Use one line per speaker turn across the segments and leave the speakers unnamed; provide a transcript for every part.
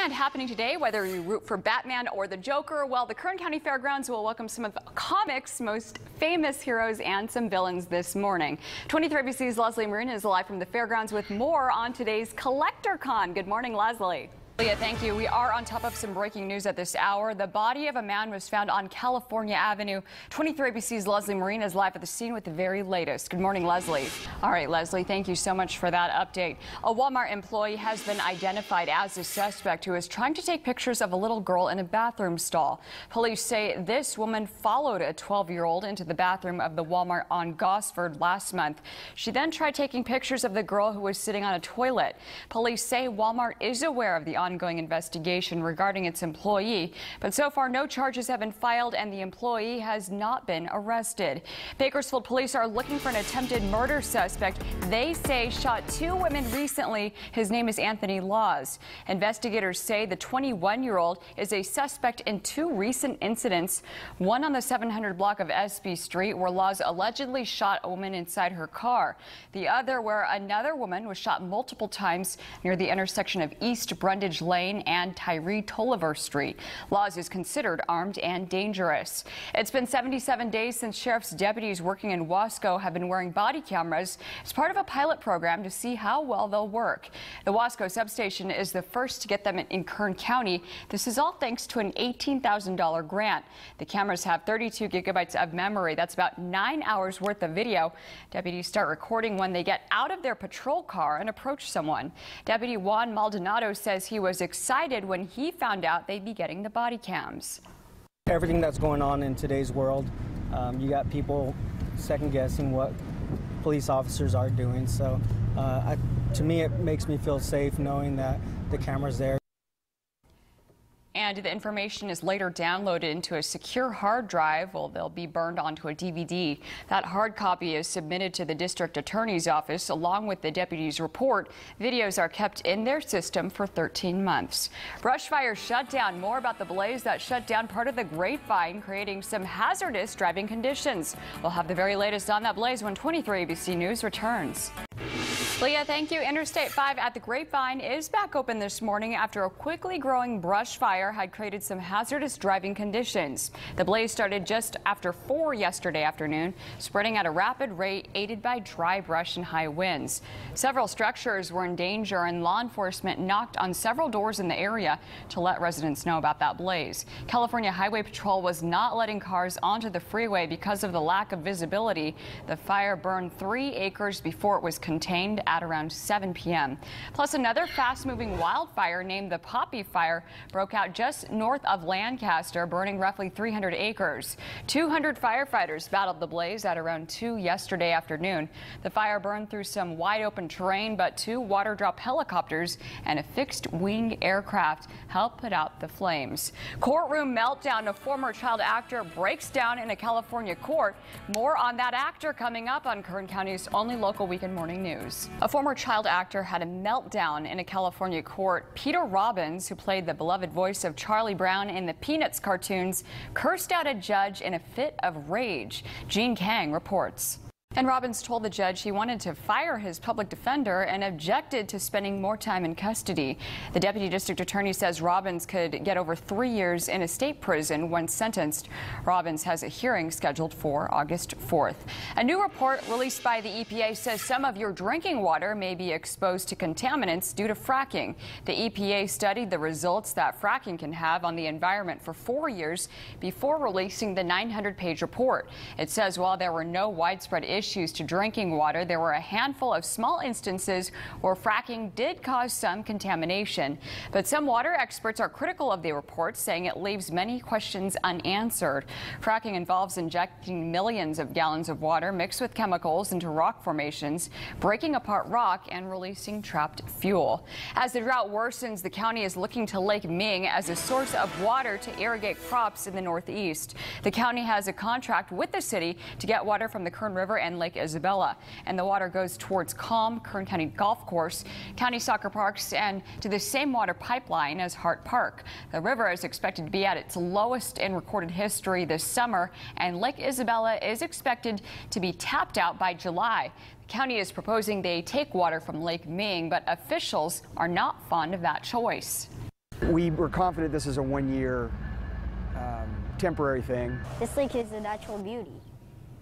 And happening today, whether you root for Batman or the Joker, well, the Kern County Fairgrounds will welcome some of comics' most famous heroes and some villains this morning. 23 ABC's Leslie Marine is live from the fairgrounds with more on today's Collector Con. Good morning, Leslie. Leah, thank you. We are on top of some breaking news at this hour. The body of a man was found on California Avenue. 23 ABC's Leslie Marine is live at the scene with the very latest. Good morning, Leslie. All right, Leslie, thank you so much for that update. A Walmart employee has been identified as a suspect who is trying to take pictures of a little girl in a bathroom stall. Police say this woman followed a 12-year-old into the bathroom of the Walmart on Gosford last month. She then tried taking pictures of the girl who was sitting on a toilet. Police say Walmart is aware of the ongoing investigation regarding its employee, but so far no charges have been filed and the employee has not been arrested. Bakersfield police are looking for an attempted murder suspect they say shot two women recently. His name is Anthony Laws. Investigators say the 21-year-old is a suspect in two recent incidents, one on the 700 block of SB Street where Laws allegedly shot a woman inside her car, the other where another woman was shot multiple times near the intersection of East Brundage Lane and Tyree Tolliver Street. Laws is considered armed and dangerous. It's been 77 days since sheriff's deputies working in Wasco have been wearing body cameras as part of a pilot program to see how well they'll work. The Wasco substation is the first to get them in Kern County. This is all thanks to an $18,000 grant. The cameras have 32 gigabytes of memory. That's about 9 hours worth of video. Deputies start recording when they get out of their patrol car and approach someone. Deputy Juan Maldonado says he was excited when he found out they'd be getting the body cams.
Everything that's going on in today's world, you got people second guessing what police officers are doing. So to me, it makes me feel safe knowing that the camera's there.
And the information is later downloaded into a secure hard drive. Well, they'll be burned onto a DVD. That hard copy is submitted to the district attorney's office along with the deputy's report. Videos are kept in their system for 13 months. Brush fire shut down. More about the blaze that shut down part of the Grapevine, creating some hazardous driving conditions. We'll have the very latest on that blaze when 23 ABC News returns. Leah, thank you. Interstate 5 at the Grapevine is back open this morning after a quickly growing brush fire had created some hazardous driving conditions. The blaze started just after 4 yesterday afternoon, spreading at a rapid rate, aided by dry brush and high winds. Several structures were in danger, and law enforcement knocked on several doors in the area to let residents know about that blaze. California Highway Patrol was not letting cars onto the freeway because of the lack of visibility. The fire burned 3 acres before it was contained at around 7 p.m. Plus, another fast-moving wildfire named the Poppy Fire broke out just north of Lancaster, burning roughly 300 acres. 200 firefighters battled the blaze at around 2 yesterday afternoon. The fire burned through some wide-open terrain, but 2 water-drop helicopters and a fixed-wing aircraft helped put out the flames. Courtroom meltdown. A former child actor breaks down in a California court. More on that actor coming up on Kern County's only local weekend morning news. A former child actor had a meltdown in a California court. Peter Robbins, who played the beloved voice of Charlie Brown in the Peanuts cartoons, cursed out a judge in a fit of rage. Jean Kang reports. And Robbins told the judge he wanted to fire his public defender and objected to spending more time in custody. The deputy district attorney says Robbins could get over 3 years in a state prison when sentenced. Robbins has a hearing scheduled for August 4th. A new report released by the EPA says some of your drinking water may be exposed to contaminants due to fracking. The EPA studied the results that fracking can have on the environment for 4 years before releasing the 900-page report. It says while there were no widespread issues to drinking water, there were a handful of small instances where fracking did cause some contamination. But some water experts are critical of the report, saying it leaves many questions unanswered. Fracking involves injecting millions of gallons of water mixed with chemicals into rock formations, breaking apart rock and releasing trapped fuel. As the drought worsens, the county is looking to Lake Ming as a source of water to irrigate crops in the northeast. The county has a contract with the city to get water from the Kern River and Lake Isabella, and the water goes towards Calm, Kern County Golf Course, county soccer parks, and to the same water pipeline as Hart Park. The river is expected to be at its lowest in recorded history this summer, and Lake Isabella is expected to be tapped out by July. The county is proposing they take water from Lake Ming, but officials are not fond of that choice.
We were confident this is a one-year temporary thing.
This lake is a natural beauty,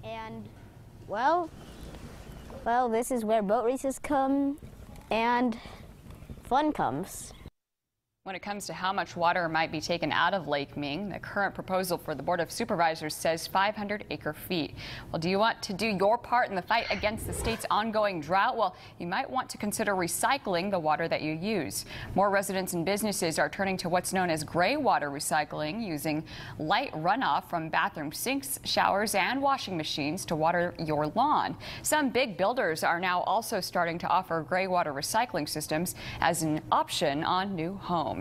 and well, this is where boat races come and fun comes.
When it comes to how much water might be taken out of Lake Ming, the current proposal for the Board of Supervisors says 500 acre-feet. Well, do you want to do your part in the fight against the state's ongoing drought? Well, you might want to consider recycling the water that you use. More residents and businesses are turning to what's known as gray water recycling, using light runoff from bathroom sinks, showers, and washing machines to water your lawn. Some big builders are now also starting to offer gray water recycling systems as an option on new homes.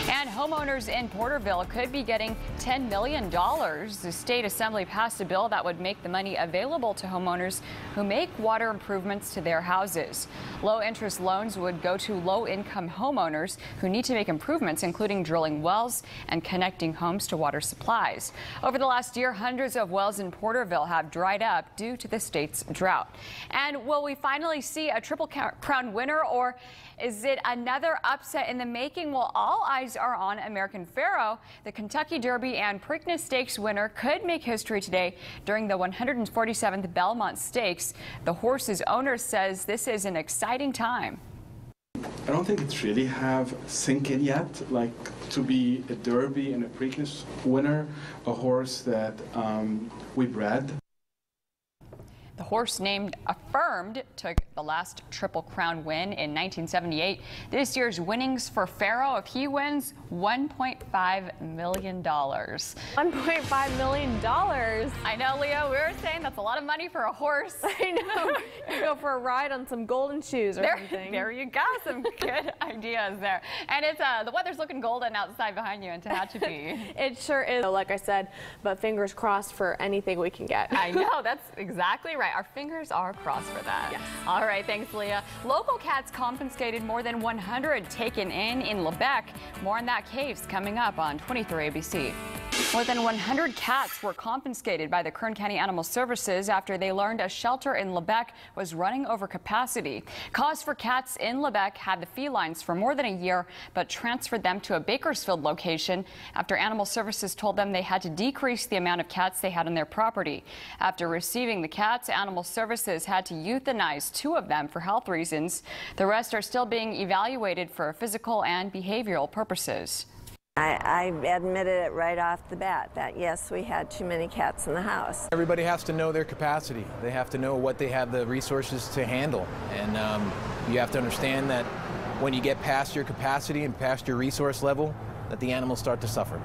And homeowners in Porterville could be getting $10 million. The state assembly passed a bill that would make the money available to homeowners who make water improvements to their houses. Low-interest loans would go to low-income homeowners who need to make improvements, including drilling wells and connecting homes to water supplies. Over the last year, hundreds of wells in Porterville have dried up due to the state's drought. And will we finally see a Triple Crown winner, or is it another upset in the making? Well, all eyes are on American Pharaoh. The Kentucky Derby and Preakness Stakes winner could make history today during the 147th Belmont Stakes. The horse's owner says this is an exciting time.
I don't think it's really have sink in yet, like to be a Derby and a Preakness winner, a horse that we bred.
The horse named Affirmed took the last Triple Crown win in 1978. This year's winnings for Pharaoh, if he wins, $1.5 million.
$1.5 million.
I know, Leo, we were saying that's a lot of money for a horse.
I know. You go for a ride on some golden shoes or something.
There you go. Some good ideas there. And it's the weather's looking golden outside behind you in Tehachapi.
It sure is, like I said, but fingers crossed for anything we can get.
I know, that's exactly right. Our fingers are crossed for that.
Yes.
All right, thanks, Leah. Local cats confiscated more than 100 taken in Lebec. More on that case coming up on 23 ABC. More than 100 cats were confiscated by the Kern County Animal Services after they learned a shelter in Lebec was running over capacity. Cause for Cats in Lebec had the felines for more than a year, but transferred them to a Bakersfield location after Animal Services told them they had to decrease the amount of cats they had on their property. After receiving the cats, Animal Services had to euthanize 2 of them for health reasons. The rest are still being evaluated for physical and behavioral purposes.
I admitted it right off the bat that yes, we had too many cats in the house.
Everybody has to know their capacity. They have to know what they have the resources to handle. And you have to understand that when you get past your capacity and past your resource level, that the animals start to suffer.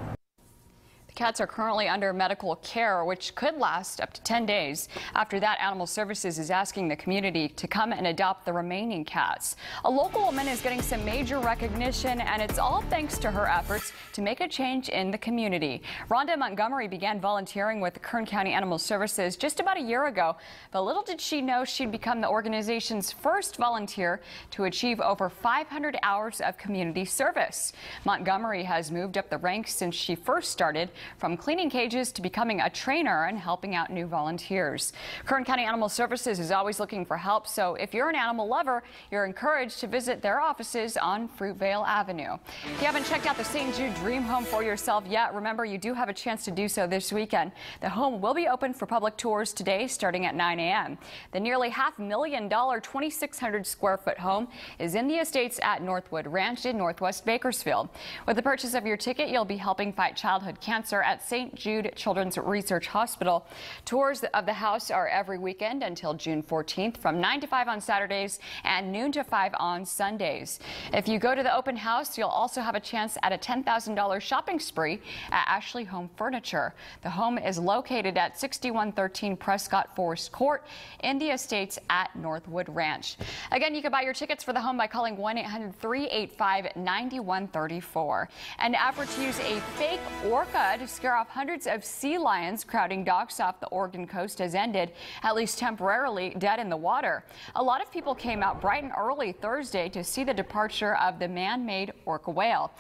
Cats are currently under medical care, which could last up to 10 days. After that, Animal Services is asking the community to come and adopt the remaining cats. A local woman is getting some major recognition, and it's all thanks to her efforts to make a change in the community. Rhonda Montgomery began volunteering with the Kern County Animal Services just about a year ago, but little did she know she'd become the organization's first volunteer to achieve over 500 hours of community service. Montgomery has moved up the ranks since she first started, from cleaning cages to becoming a trainer and helping out new volunteers. Kern County Animal Services is always looking for help, so if you're an animal lover, you're encouraged to visit their offices on Fruitvale Avenue. If you haven't checked out the St. Jude Dream Home for yourself yet, remember you do have a chance to do so this weekend. The home will be open for public tours today starting at 9 a.m. The nearly $500,000 2,600 square foot home is in the estates at Northwood Ranch in Northwest Bakersfield. With the purchase of your ticket, you'll be helping fight childhood cancer at St. Jude Children's Research Hospital. Tours of the house are every weekend until June 14th from 9 to 5 on Saturdays and noon to 5 on Sundays. If you go to the open house, you'll also have a chance at a $10,000 shopping spree at Ashley Home Furniture. The home is located at 6113 Prescott Forest Court in the estates at Northwood Ranch. Again, you can buy your tickets for the home by calling 1-800-385-9134. An effort to use a fake orca to to scare off hundreds of sea lions crowding docks off the Oregon coast has ended, at least temporarily, dead in the water. A lot of people came out bright and early Thursday to see the departure of the man-made orca whale.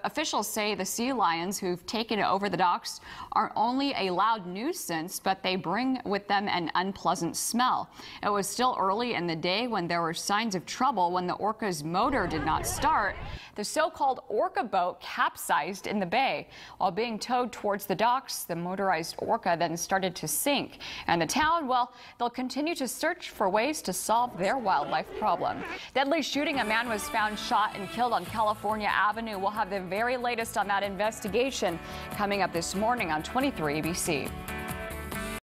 Officials say the sea lions who've taken over the docks are only a loud nuisance, but they bring with them an unpleasant smell. It was still early in the day when there were signs of trouble when the orca's motor did not start. The so-called orca boat capsized in the bay. While being towed towards the docks, the motorized orca then started to sink. And the town, well, they'll continue to search for ways to solve their wildlife problem. Deadly shooting. A man was found shot and killed on California Avenue. We'll have the very latest on that investigation coming up this morning on 23 ABC.